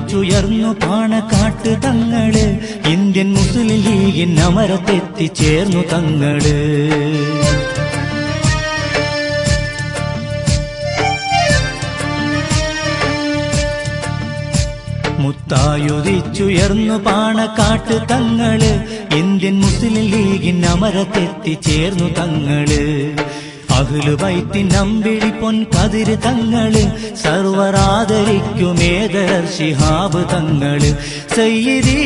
ഉദിച്ചുയർന്നു പാണക്കാട്ട് തങ്ങള്, Indian Muslim ലീഗിന് അമരത്തെത്തിച്ചേർന്നു തങ്ങള്. മുത്തായുദിച്ചുയർന്നു പാണക്കാട്ട് തങ്ങള്, ഇന്ത്യൻ മുസ്ലിം ലീഗിന് അമരത്തെത്തിച്ചേർന്നു തങ്ങള്. അഹ്ലു ബൈത്തിൻ അമ്പിളി പൊൻകതിര് തങ്ങള്, സർവരാദരിക്കുമേദർ ശിഹാബ് തങ്ങള്. സയ്യിദി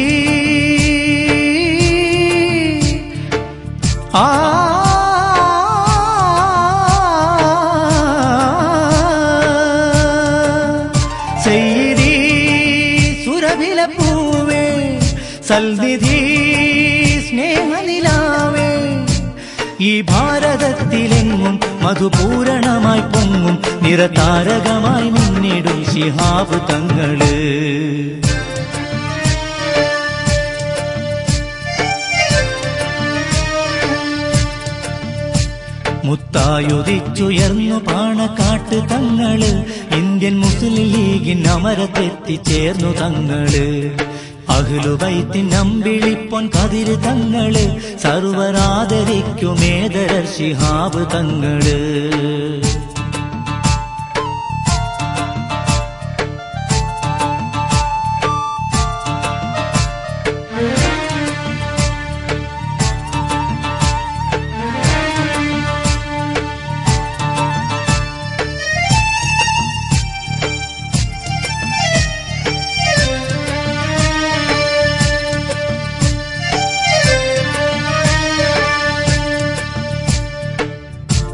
സയ്യിദി സുരഭില പൂവേ, സൽനിധി സ്നേഹനിലാവേ, ഈ ഭാരതത്തിലെങ്ങും മധുപൂരണമായി പൊങ്ങും നിറതാരകമായി മുന്നിടും ശിഹാബ് തങ്ങള്. മുത്തായുദിച്ചുയർന്നു പാണക്കാട്ട് തങ്ങള്, ഇന്ത്യൻ മുസ്ലിം ലീഗിന് അമരത്തെത്തിച്ചേർന്നു തങ്ങള്. അഹ്ലു ബൈത്തിൻ അമ്പിളി പൊൻകതിര് തങ്ങള്, സർവരാദരിക്കുമേദർ ശിഹാബ് തങ്ങള്.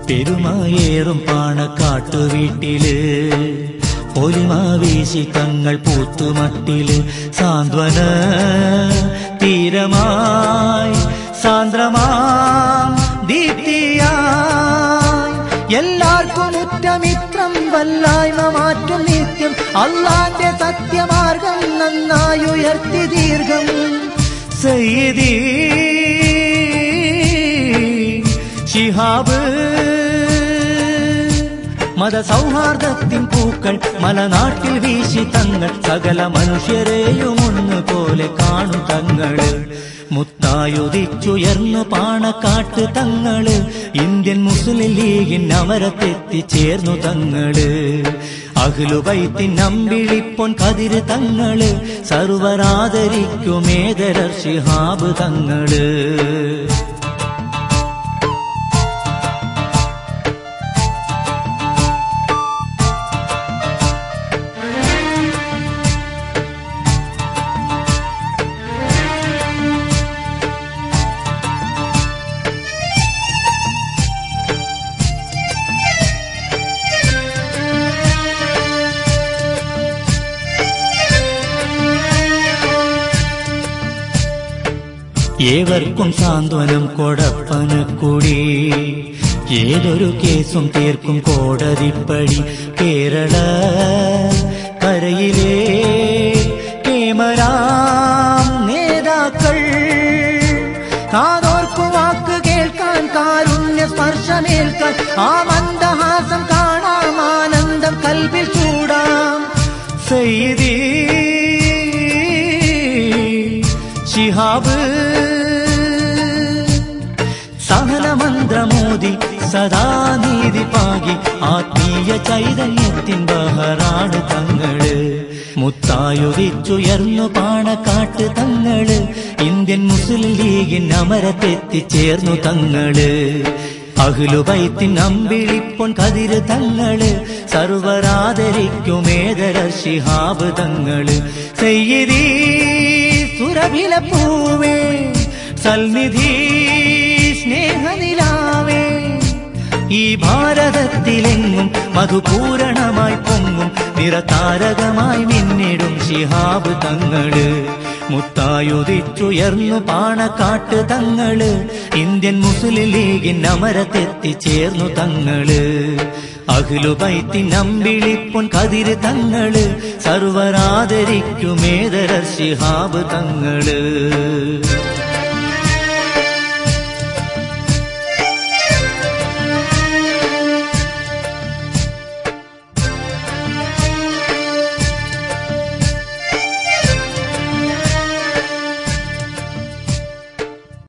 പെരുമായേറും പാണക്കാട്ടു വീട്ടില്, പൊലിമാവീശി തങ്ങൾ പൂത്തുമട്ടില്, സാന്ത്വന തീരമായി സാന്ദ്രമാം ദീപ്തിയായി, എല്ലാവർക്കും ഉറ്റമിത്രം വല്ലായ്മ മാറ്റും നിത്യം, അല്ലാന്റെ സത്യമാർഗം നന്നായി ഉയർത്തി ദീർഘം. സയ്യിദി ശിഹാബ് മതസൗഹാർദ്ദത്തിൻ പൂക്കൾ മലനാട്ടിൽ വീശി തങ്ങൾ, സകല മനുഷ്യരെയും ഒന്നുപോലെ കാണും തങ്ങള്. മുത്തായുദിച്ചുയർന്നു പാണക്കാട്ട് തങ്ങള്, ഇന്ത്യൻ മുസ്ലിം ലീഗിന് അമരത്തെത്തിച്ചേർന്നു തങ്ങള്. അഹ്ലു ബൈത്തിൻ അമ്പിളി പൊൻകതിര് തങ്ങള്, സർവരാദരിക്കുമേദർ ശിഹാബ് തങ്ങള്. ഏവർക്കും സാന്ത്വനം കൊടപ്പനക്കുടി, ഏതൊരു കേസും തീർക്കും കോടതിപ്പടി, കേരള കരയിലെ കേമരാം നേതാക്കൾ, കാതോർക്കു വാക്ക് കേൾക്കാൻ കാരുണ്യ സ്പർശമേൽക്കാൻ, ആ മന്ദഹാസം കാണാം ആനന്ദം കൽവിൽ ചൂടാം. സയ്യിദി ശിഹാബ് സഹനമന്ത്രമോദി സദാ നീതി പാകി, ആത്മീയ ചൈതന്യത്തിൻ ബഹറാണ് തങ്ങള്. മുത്തായുദിച്ചുയർന്നു പാണക്കാട്ട് തങ്ങള്, ഇന്ത്യൻ മുസ്ലിം ലീഗിന് അമരത്തെത്തിച്ചേർന്നു തങ്ങള്. അഹ്ലു ബൈത്തിൻ അമ്പിളി പൊൻകതിര് തങ്ങള്, സർവരാദരിക്കുമേദർ ശിഹാബ് തങ്ങള്. സയ്യിദി സുരഭില പൂവേ, സൽനിധി സ്നേഹനിലാവേ, ഈ ഭാരതത്തിലെങ്ങും മധുപൂരണമായി പൊങ്ങും നിറതാരകമായി മിന്നിടും ശിഹാബ് തങ്ങള്. മുത്തായുദിച്ചുയർന്നു പാണക്കാട്ട് തങ്ങള്, ഇന്ത്യൻ മുസ്ലിം ലീഗിന് അമരത്തെത്തിച്ചേർന്നു തങ്ങള്. അഹ്ലു ബൈത്തിൻ അമ്പിളി പൊൻകതിര് തങ്ങള്, സർവരാദരിക്കുമേദർ ശിഹാബ് തങ്ങള്.